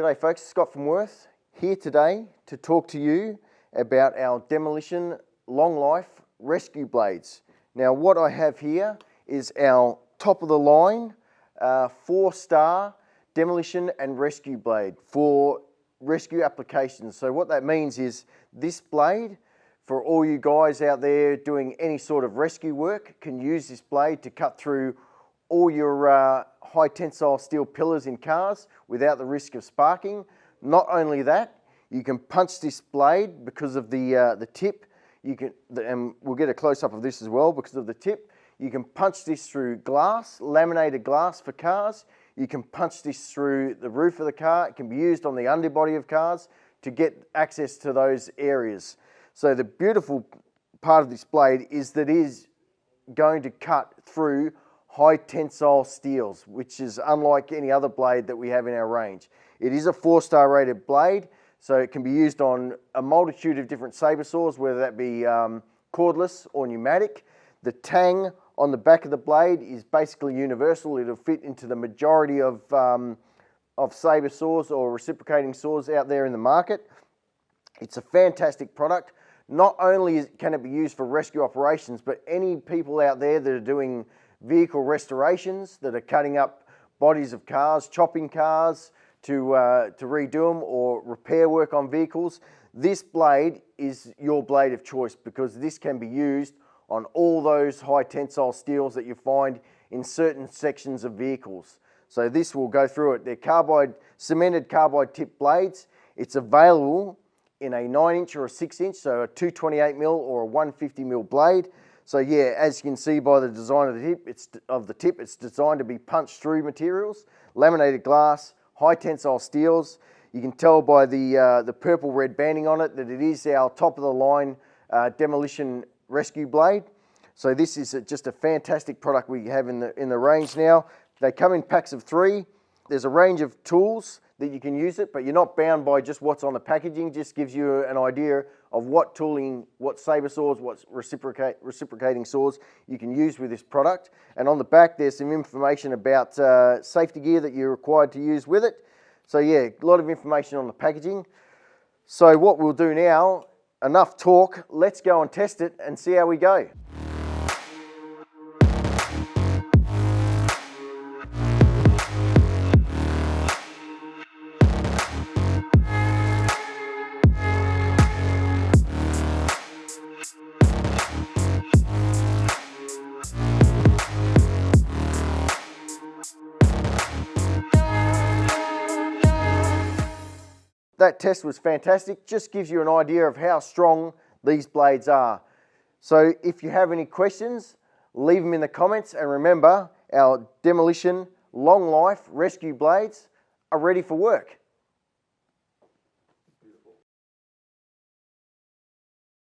G'day folks, Scott from Wurth here today to talk to you about our demolition long life rescue blades. Now what I have here is our top of the line 4-star demolition and rescue blade for rescue applications. So what that means is this blade, for all you guys out there doing any sort of rescue work, can use this blade to cut through all your high tensile steel pillars in cars without the risk of sparking. Not only that, you can punch this blade because of the tip. And we'll get a close-up of this as well because of the tip. You can punch this through glass, laminated glass for cars. You can punch this through the roof of the car. It can be used on the underbody of cars to get access to those areas. So the beautiful part of this blade is that it is going to cut through high tensile steels, which is unlike any other blade that we have in our range. It is a 4-star rated blade, so it can be used on a multitude of different sabre saws, whether that be cordless or pneumatic. The tang on the back of the blade is basically universal. It'll fit into the majority of sabre saws or reciprocating saws out there in the market. It's a fantastic product. Not only can it be used for rescue operations, but any people out there that are doing vehicle restorations, that are cutting up bodies of cars, chopping cars to redo them, or repair work on vehicles, this blade is your blade of choice because this can be used on all those high tensile steels that you find in certain sections of vehicles. So this will go through it. They're cemented carbide tip blades. It's available in a 9-inch or a 6-inch, so a 228mm or a 150mm blade. So yeah, as you can see by the design of the tip, it's designed to be punched through materials, laminated glass, high tensile steels. You can tell by the purple red banding on it that it is our top of the line demolition rescue blade. So this is just a fantastic product we have in the range now. They come in packs of 3. There's a range of tools that you can use it, but you're not bound by just what's on the packaging. Just gives you an idea of what tooling, what sabre saws, what reciprocating saws you can use with this product. And on the back there's some information about safety gear that you're required to use with it. So yeah, a lot of information on the packaging. So what we'll do now, enough talk, let's go and test it and see how we go. That test was fantastic, just gives you an idea of how strong these blades are. So if you have any questions, leave them in the comments, and remember, our demolition long life rescue blades are ready for work.